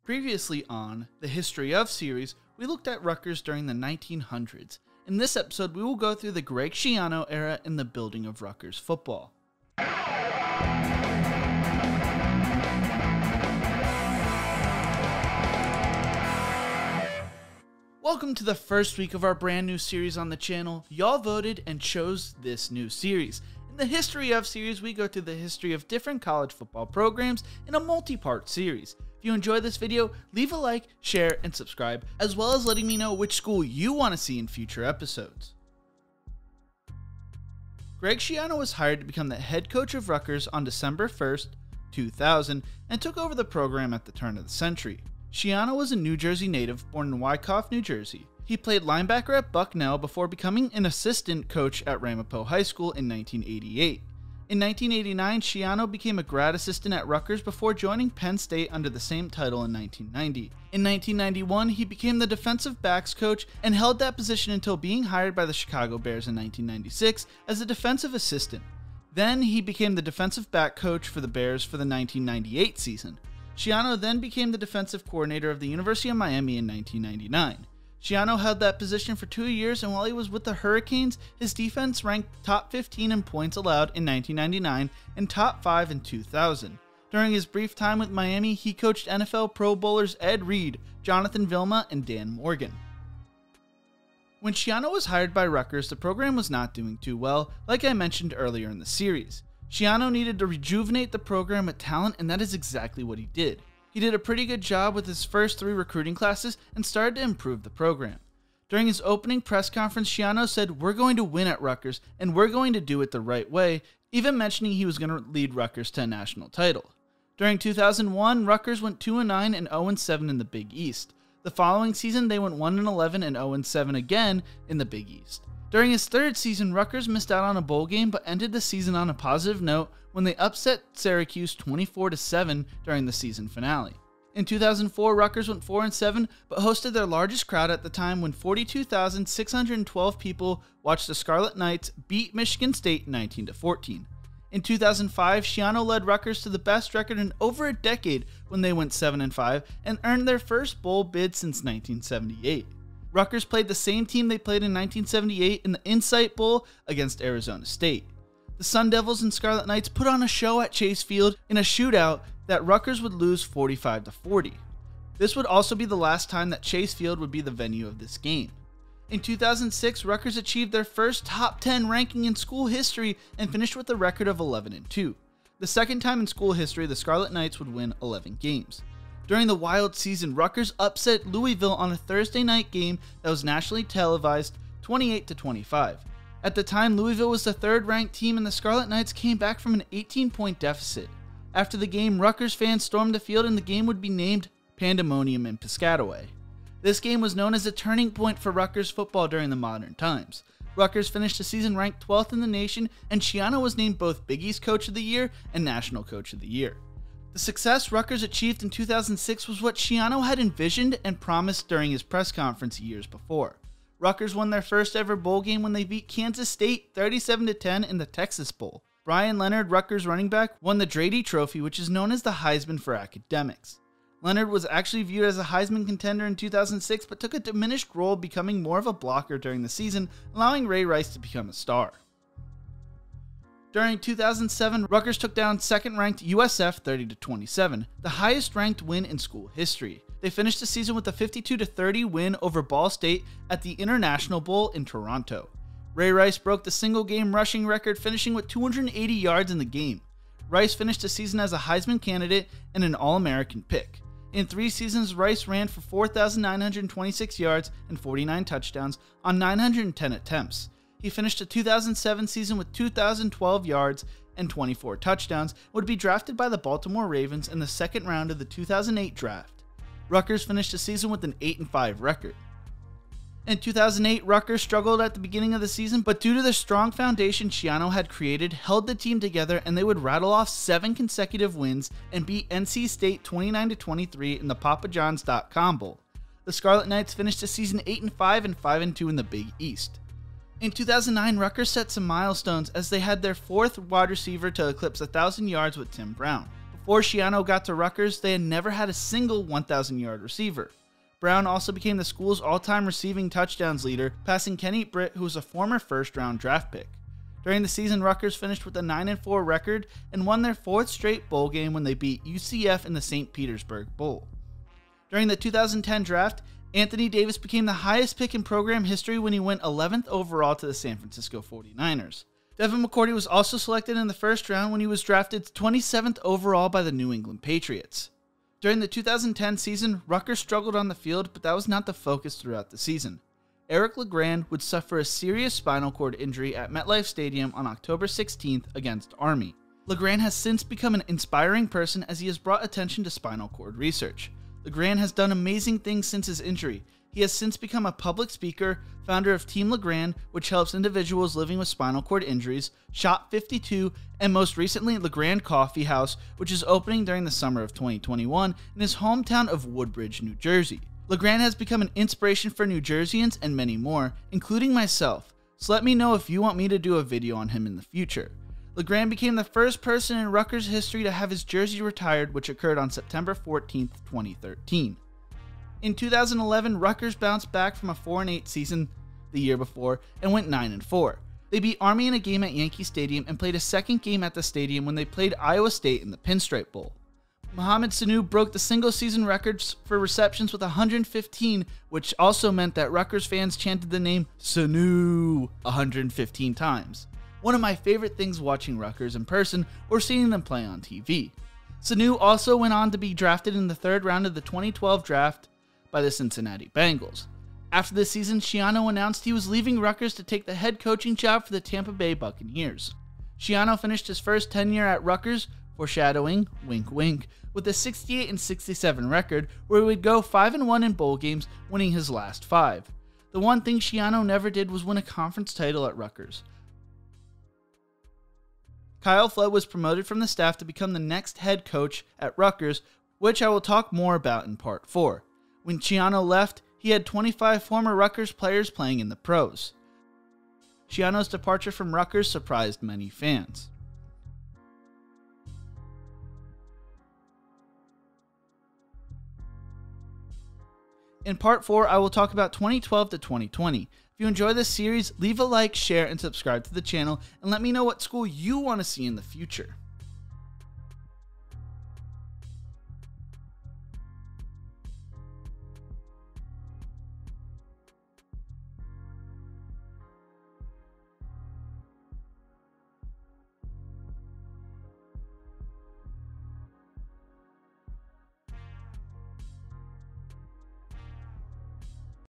Previously on the History of series, we looked at Rutgers during the 1900s. In this episode, we will go through the Greg Schiano era in the building of Rutgers football. Welcome to the first week of our brand new series on the channel. Y'all voted and chose this new series. In the History of series, we go through the history of different college football programs in a multi-part series. If you enjoyed this video, leave a like, share, and subscribe, as well as letting me know which school you want to see in future episodes. Greg Schiano was hired to become the head coach of Rutgers on December 1st, 2000, and took over the program at the turn of the century. Schiano was a New Jersey native born in Wyckoff, New Jersey. He played linebacker at Bucknell before becoming an assistant coach at Ramapo High School in 1988. In 1989, Schiano became a grad assistant at Rutgers before joining Penn State under the same title in 1990. In 1991, he became the defensive backs coach and held that position until being hired by the Chicago Bears in 1996 as a defensive assistant. Then he became the defensive back coach for the Bears for the 1998 season. Schiano then became the defensive coordinator of the University of Miami in 1999. Schiano held that position for 2 years, and while he was with the Hurricanes, his defense ranked top 15 in points allowed in 1999 and top 5 in 2000. During his brief time with Miami, he coached NFL Pro Bowlers Ed Reed, Jonathan Vilma, and Dan Morgan. When Schiano was hired by Rutgers, the program was not doing too well, like I mentioned earlier in the series. Schiano needed to rejuvenate the program with talent, and that is exactly what he did. He did a pretty good job with his first 3 recruiting classes and started to improve the program. During his opening press conference, Schiano said, "We're going to win at Rutgers, and we're going to do it the right way," even mentioning he was going to lead Rutgers to a national title. During 2001, Rutgers went 2-9 and 0-7 in the Big East. The following season, they went 1-11 and 0-7 again in the Big East. During his third season, Rutgers missed out on a bowl game but ended the season on a positive note when they upset Syracuse 24-7 during the season finale. In 2004, Rutgers went 4-7 but hosted their largest crowd at the time when 42,612 people watched the Scarlet Knights beat Michigan State 19-14. In 2005, Schiano led Rutgers to the best record in over a decade when they went 7-5 and earned their first bowl bid since 1978. Rutgers played the same team they played in 1978 in the Insight Bowl against Arizona State. The Sun Devils and Scarlet Knights put on a show at Chase Field in a shootout that Rutgers would lose 45-40. This would also be the last time that Chase Field would be the venue of this game. In 2006, Rutgers achieved their first top 10 ranking in school history and finished with a record of 11-2. The second time in school history the Scarlet Knights would win 11 games. During the wild season, Rutgers upset Louisville on a Thursday night game that was nationally televised 28-25. At the time, Louisville was the third-ranked team and the Scarlet Knights came back from an 18-point deficit. After the game, Rutgers fans stormed the field and the game would be named Pandemonium in Piscataway. This game was known as a turning point for Rutgers football during the modern times. Rutgers finished the season ranked 12th in the nation, and Schiano was named both Big East Coach of the Year and National Coach of the Year. The success Rutgers achieved in 2006 was what Schiano had envisioned and promised during his press conference years before. Rutgers won their first ever bowl game when they beat Kansas State 37-10 in the Texas Bowl. Brian Leonard, Rutgers running back, won the Drady Trophy, which is known as the Heisman for academics. Leonard was actually viewed as a Heisman contender in 2006 but took a diminished role, becoming more of a blocker during the season, allowing Ray Rice to become a star. During 2007, Rutgers took down second-ranked USF 30-27, the highest-ranked win in school history. They finished the season with a 52-30 win over Ball State at the International Bowl in Toronto. Ray Rice broke the single-game rushing record, finishing with 280 yards in the game. Rice finished the season as a Heisman candidate and an All-American pick. In 3 seasons, Rice ran for 4,926 yards and 49 touchdowns on 910 attempts. He finished the 2007 season with 2,012 yards and 24 touchdowns and would be drafted by the Baltimore Ravens in the second round of the 2008 draft. Rutgers finished the season with an 8-5 record. In 2008, Rutgers struggled at the beginning of the season, but due to the strong foundation Schiano had created, held the team together and they would rattle off 7 consecutive wins and beat NC State 29-23 in the PapaJohns.com Bowl. The Scarlet Knights finished the season 8-5 and 5-2 in the Big East. In 2009, Rutgers set some milestones as they had their 4th wide receiver to eclipse 1,000 yards with Tim Brown. Before Schiano got to Rutgers, they had never had a single 1,000-yard receiver. Brown also became the school's all-time receiving touchdowns leader, passing Kenny Britt, who was a former first-round draft pick. During the season, Rutgers finished with a 9-4 record and won their 4th straight bowl game when they beat UCF in the St. Petersburg Bowl. During the 2010 draft, Anthony Davis became the highest pick in program history when he went 11th overall to the San Francisco 49ers. Devin McCourty was also selected in the first round when he was drafted 27th overall by the New England Patriots. During the 2010 season, Rutgers struggled on the field, but that was not the focus throughout the season. Eric LeGrand would suffer a serious spinal cord injury at MetLife Stadium on October 16th against Army. LeGrand has since become an inspiring person as he has brought attention to spinal cord research. LeGrand has done amazing things since his injury. He has since become a public speaker, founder of Team LeGrand, which helps individuals living with spinal cord injuries, Shop 52, and most recently LeGrand Coffee House, which is opening during the summer of 2021 in his hometown of Woodbridge, New Jersey. LeGrand has become an inspiration for New Jerseyans and many more, including myself, so let me know if you want me to do a video on him in the future. LeGrand became the first person in Rutgers history to have his jersey retired, which occurred on September 14, 2013. In 2011, Rutgers bounced back from a 4-8 season the year before and went 9-4. They beat Army in a game at Yankee Stadium and played a second game at the stadium when they played Iowa State in the Pinstripe Bowl. Mohamed Sanu broke the single-season records for receptions with 115, which also meant that Rutgers fans chanted the name Sanu 115 times. One of my favorite things watching Rutgers in person or seeing them play on TV. Sanu also went on to be drafted in the 3rd round of the 2012 draft by the Cincinnati Bengals. After the season, Schiano announced he was leaving Rutgers to take the head coaching job for the Tampa Bay Buccaneers. Schiano finished his first tenure at Rutgers, foreshadowing, wink wink, with a 68-67 record where he would go 5-1 in bowl games, winning his last 5. The one thing Schiano never did was win a conference title at Rutgers. Kyle Flood was promoted from the staff to become the next head coach at Rutgers, which I will talk more about in part 4. When Schiano left, he had 25 former Rutgers players playing in the pros. Schiano's departure from Rutgers surprised many fans. In part 4, I will talk about 2012 to 2020. If you enjoy this series, leave a like, share, and subscribe to the channel, and let me know what school you want to see in the future.